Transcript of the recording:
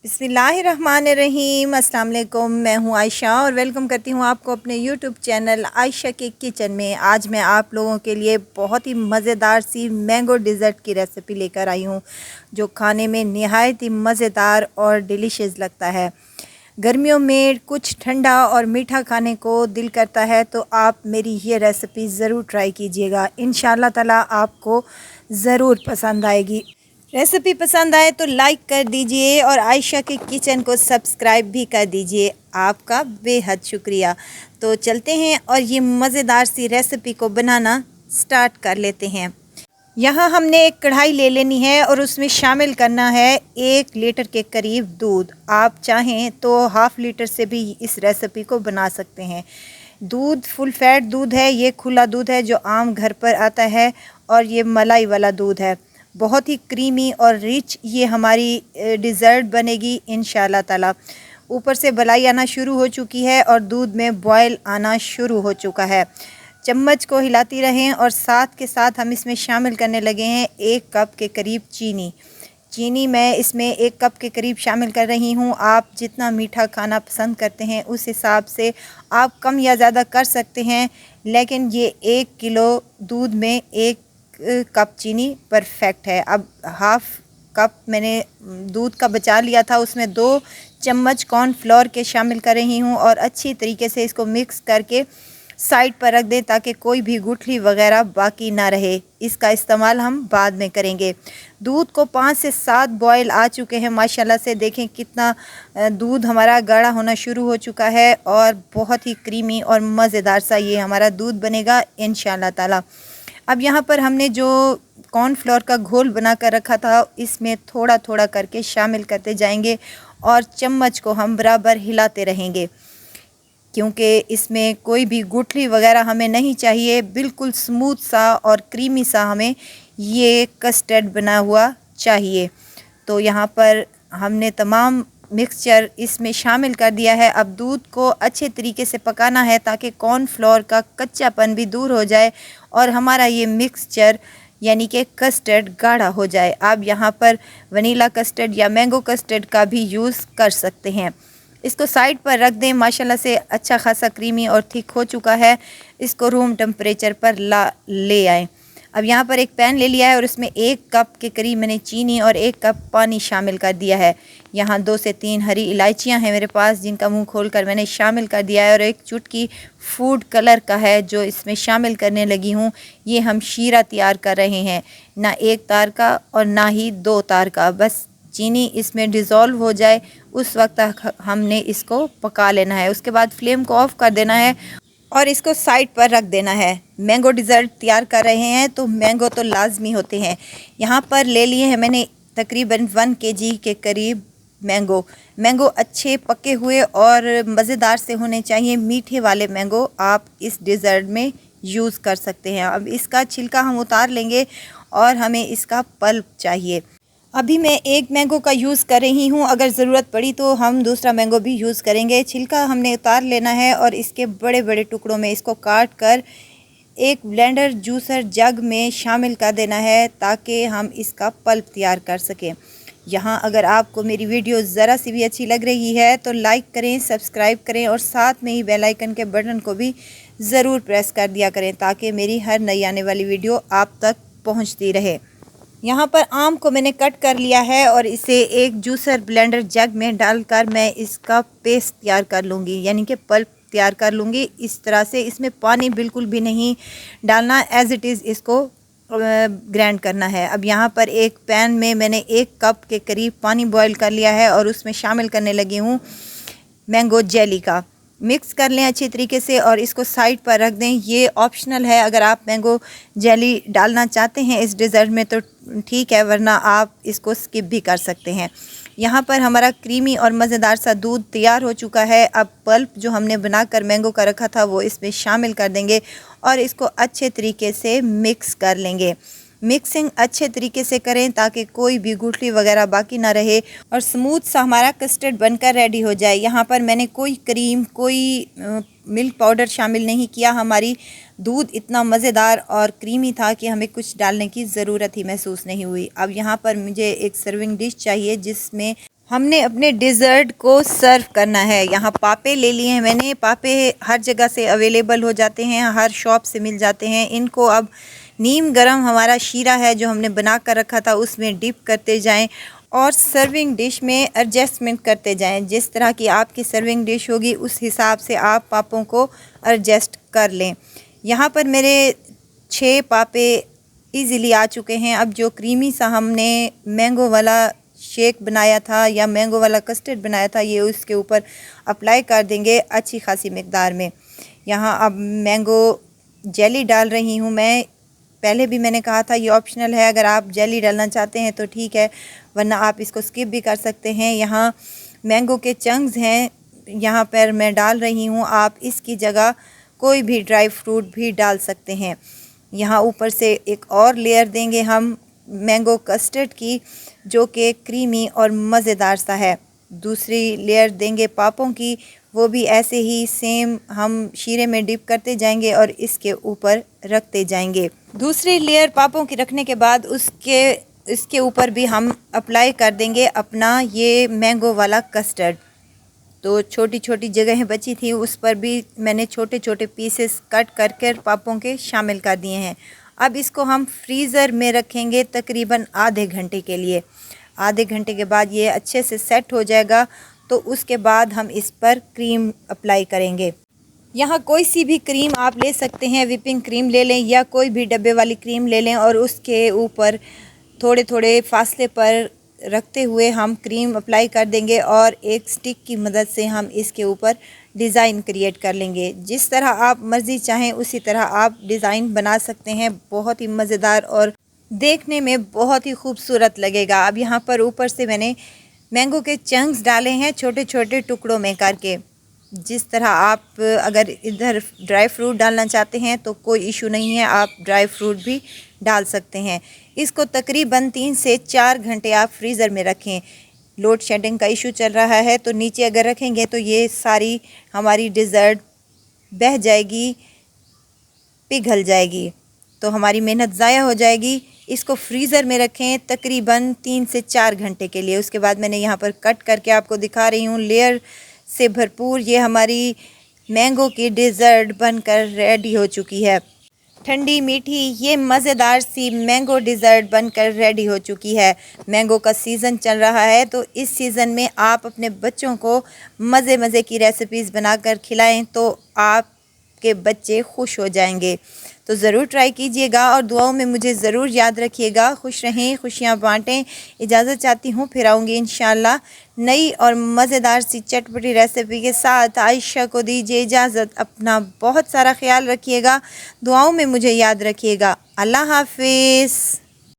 बिस्मिल्लाहिर्रहमानिर्रहीम। अस्सलाम वालेकुम। मैं हूं आयशा और वेलकम करती हूं आपको अपने यूट्यूब चैनल आयशा के किचन में। आज मैं आप लोगों के लिए बहुत ही मज़ेदार सी मैंगो डिज़र्ट की रेसिपी लेकर आई हूं, जो खाने में नहायत ही मज़ेदार और डिलीशियस लगता है। गर्मियों में कुछ ठंडा और मीठा खाने को दिल करता है तो आप मेरी ये रेसिपी ज़रूर ट्राई कीजिएगा। इंशाअल्लाह ताला आपको ज़रूर पसंद आएगी। रेसिपी पसंद आए तो लाइक कर दीजिए और आयशा के किचन को सब्सक्राइब भी कर दीजिए। आपका बेहद शुक्रिया। तो चलते हैं और ये मज़ेदार सी रेसिपी को बनाना स्टार्ट कर लेते हैं। यहाँ हमने एक कढ़ाई ले लेनी है और उसमें शामिल करना है 1 लीटर के करीब दूध। आप चाहें तो हाफ़ लीटर से भी इस रेसिपी को बना सकते हैं। दूध फुल फैट दूध है, ये खुला दूध है जो आम घर पर आता है और ये मलाई वाला दूध है। बहुत ही क्रीमी और रिच ये हमारी डिज़र्ट बनेगी इंशाल्लाह ताला। ऊपर से मलाई आना शुरू हो चुकी है और दूध में बॉयल आना शुरू हो चुका है। चम्मच को हिलाती रहें और साथ के साथ हम इसमें शामिल करने लगे हैं 1 कप के करीब चीनी। चीनी मैं इसमें 1 कप के करीब शामिल कर रही हूँ। आप जितना मीठा खाना पसंद करते हैं उस हिसाब से आप कम या ज़्यादा कर सकते हैं, लेकिन ये 1 किलो दूध में 1 कप चीनी परफेक्ट है। अब हाफ़ कप मैंने दूध का बचा लिया था, उसमें 2 चम्मच कॉर्नफ्लोर के शामिल कर रही हूँ और अच्छी तरीके से इसको मिक्स करके साइड पर रख दें ताकि कोई भी गुठली वगैरह बाकी ना रहे। इसका इस्तेमाल हम बाद में करेंगे। दूध को 5 से 7 बॉयल आ चुके हैं माशाल्लाह से। देखें कितना दूध हमारा गाढ़ा होना शुरू हो चुका है और बहुत ही क्रीमी और मज़ेदार सा ये हमारा दूध बनेगा इंशाल्लाह ताला। अब यहाँ पर हमने जो कॉर्नफ्लोर का घोल बना कर रखा था इसमें थोड़ा थोड़ा करके शामिल करते जाएंगे और चम्मच को हम बराबर हिलाते रहेंगे, क्योंकि इसमें कोई भी गुठली वगैरह हमें नहीं चाहिए। बिल्कुल स्मूथ सा और क्रीमी सा हमें ये कस्टर्ड बना हुआ चाहिए। तो यहाँ पर हमने तमाम मिक्सचर इसमें शामिल कर दिया है। अब दूध को अच्छे तरीके से पकाना है ताकि कॉर्नफ्लोर का कच्चापन भी दूर हो जाए और हमारा ये मिक्सचर यानी कि कस्टर्ड गाढ़ा हो जाए। आप यहाँ पर वनीला कस्टर्ड या मैंगो कस्टर्ड का भी यूज़ कर सकते हैं। इसको साइड पर रख दें। माशाल्लाह से अच्छा खासा क्रीमी और थिक हो चुका है। इसको रूम टेम्परेचर पर ले आएँ। अब यहाँ पर एक पैन ले लिया है और उसमें 1 कप के करीब मैंने चीनी और 1 कप पानी शामिल कर दिया है। यहाँ 2 से 3 हरी इलायचियाँ हैं मेरे पास, जिनका मुंह खोलकर मैंने शामिल कर दिया है और 1 चुटकी फूड कलर का है जो इसमें शामिल करने लगी हूँ। ये हम शीरा तैयार कर रहे हैं, ना 1 तार का और ना ही 2 तार का। बस चीनी इसमें डिज़ोल्व हो जाए उस वक्त हमने इसको पका लेना है। उसके बाद फ्लेम को ऑफ़ कर देना है और इसको साइड पर रख देना है। मैंगो डिज़र्ट तैयार कर रहे हैं तो मैंगो तो लाजमी होते हैं। यहाँ पर ले लिए हैं मैंने तकरीबन 1 केजी के करीब मैंगो अच्छे पके हुए और मज़ेदार से होने चाहिए। मीठे वाले मैंगो आप इस डिज़र्ट में यूज़ कर सकते हैं। अब इसका छिलका हम उतार लेंगे और हमें इसका पल्प चाहिए। अभी मैं 1 मैंगो का यूज़ कर रही हूँ, अगर ज़रूरत पड़ी तो हम दूसरा मैंगो भी यूज़ करेंगे। छिलका हमने उतार लेना है और इसके बड़े बड़े टुकड़ों में इसको काट कर एक ब्लेंडर जूसर जग में शामिल कर देना है ताकि हम इसका पल्प तैयार कर सकें। यहाँ अगर आपको मेरी वीडियो ज़रा सी भी अच्छी लग रही है तो लाइक करें, सब्सक्राइब करें और साथ में ही बेल आइकन के बटन को भी ज़रूर प्रेस कर दिया करें ताकि मेरी हर नई आने वाली वीडियो आप तक पहुँचती रहे। यहाँ पर आम को मैंने कट कर लिया है और इसे एक जूसर ब्लेंडर जग में डालकर मैं इसका पेस्ट तैयार कर लूँगी, यानी कि पल्प तैयार कर लूँगी। इस तरह से इसमें पानी बिल्कुल भी नहीं डालना, एज़ इट इज़ इसको ग्राइंड करना है। अब यहाँ पर एक पैन में मैंने 1 कप के करीब पानी बॉईल कर लिया है और उसमें शामिल करने लगी हूँ मैंगो जेली का। मिक्स कर लें अच्छी तरीके से और इसको साइड पर रख दें। ये ऑप्शनल है, अगर आप मैंगो जेली डालना चाहते हैं इस डिज़र्ट में तो ठीक है, वरना आप इसको स्किप भी कर सकते हैं। यहाँ पर हमारा क्रीमी और मज़ेदार सा दूध तैयार हो चुका है। अब पल्प जो हमने बनाकर मैंगो का रखा था वो इसमें शामिल कर देंगे और इसको अच्छे तरीके से मिक्स कर लेंगे। मिक्सिंग अच्छे तरीके से करें ताकि कोई भी गुठली वगैरह बाकी ना रहे और स्मूथ सा हमारा कस्टर्ड बनकर रेडी हो जाए। यहाँ पर मैंने कोई क्रीम, कोई मिल्क पाउडर शामिल नहीं किया। हमारी दूध इतना मज़ेदार और क्रीमी था कि हमें कुछ डालने की ज़रूरत ही महसूस नहीं हुई। अब यहाँ पर मुझे एक सर्विंग डिश चाहिए जिसमें हमने अपने डिज़र्ट को सर्व करना है। यहाँ पापे ले लिए हैं मैंने। पापे हर जगह से अवेलेबल हो जाते हैं, हर शॉप से मिल जाते हैं। इनको अब नीम गरम हमारा शीरा है जो हमने बना कर रखा था उसमें डिप करते जाएं और सर्विंग डिश में एडजस्टमेंट करते जाएं। जिस तरह की आपकी सर्विंग डिश होगी उस हिसाब से आप पापों को एडजस्ट कर लें। यहाँ पर मेरे 6 पापे इजीली आ चुके हैं। अब जो क्रीमी सा हमने मैंगो वाला शेक बनाया था या मैंगो वाला कस्टर्ड बनाया था ये उसके ऊपर अप्लाई कर देंगे अच्छी खासी मकदार में। यहाँ अब मैंगो जेली डाल रही हूँ मैं। पहले भी मैंने कहा था ये ऑप्शनल है, अगर आप जेली डालना चाहते हैं तो ठीक है, वरना आप इसको स्किप भी कर सकते हैं। यहाँ मैंगो के चंक्स हैं, यहाँ पर मैं डाल रही हूँ। आप इसकी जगह कोई भी ड्राई फ्रूट भी डाल सकते हैं। यहाँ ऊपर से एक और लेयर देंगे हम मैंगो कस्टर्ड की, जो कि क्रीमी और मज़ेदार सा है। दूसरी लेयर देंगे पापों की, वो भी ऐसे ही सेम हम शीरे में डिप करते जाएंगे और इसके ऊपर रखते जाएंगे। दूसरी लेयर पापों की रखने के बाद इसके ऊपर भी हम अप्लाई कर देंगे अपना ये मैंगो वाला कस्टर्ड। तो छोटी छोटी जगहें बची थी उस पर भी मैंने छोटे छोटे पीसेस कट कर पापों के शामिल कर दिए हैं। अब इसको हम फ्रीज़र में रखेंगे तकरीबन आधे घंटे के लिए। आधे घंटे के बाद ये अच्छे से सेट हो जाएगा तो उसके बाद हम इस पर क्रीम अप्लाई करेंगे। यहाँ कोई सी भी क्रीम आप ले सकते हैं, विपिंग क्रीम ले लें या कोई भी डब्बे वाली क्रीम ले लें और उसके ऊपर थोड़े थोड़े फासले पर रखते हुए हम क्रीम अप्लाई कर देंगे और एक स्टिक की मदद से हम इसके ऊपर डिज़ाइन क्रिएट कर लेंगे। जिस तरह आप मर्ज़ी चाहें उसी तरह आप डिज़ाइन बना सकते हैं। बहुत ही मज़ेदार और देखने में बहुत ही खूबसूरत लगेगा। अब यहाँ पर ऊपर से मैंने मैंगो के चंक्स डाले हैं छोटे छोटे टुकड़ों में करके। जिस तरह आप अगर इधर ड्राई फ्रूट डालना चाहते हैं तो कोई इशू नहीं है, आप ड्राई फ्रूट भी डाल सकते हैं। इसको तकरीबन 3 से 4 घंटे आप फ्रीज़र में रखें। लोड शेडिंग का इशू चल रहा है तो नीचे अगर रखेंगे तो ये सारी हमारी डिज़र्ट बह जाएगी, पिघल जाएगी, तो हमारी मेहनत ज़ाया हो जाएगी। इसको फ्रीज़र में रखें तकरीबन 3 से 4 घंटे के लिए। उसके बाद मैंने यहाँ पर कट करके आपको दिखा रही हूँ लेयर से भरपूर ये हमारी मैंगो की डिज़र्ट बनकर रेडी हो चुकी है। ठंडी मीठी ये मज़ेदार सी मैंगो डिज़र्ट बनकर रेडी हो चुकी है। मैंगो का सीज़न चल रहा है तो इस सीज़न में आप अपने बच्चों को मज़े मज़े की रेसिपीज़ बनाकर खिलाएं तो आपके बच्चे खुश हो जाएंगे। तो ज़रूर ट्राई कीजिएगा और दुआओं में मुझे ज़रूर याद रखिएगा। खुश रहें, खुशियाँ बाँटें। इजाज़त चाहती हूँ, फिर आऊँगी इंशाल्लाह नई और मज़ेदार सी चटपटी रेसिपी के साथ। आयशा को दीजिए इजाज़त। अपना बहुत सारा ख्याल रखिएगा, दुआओं में मुझे याद रखिएगा। अल्लाह हाफिज़।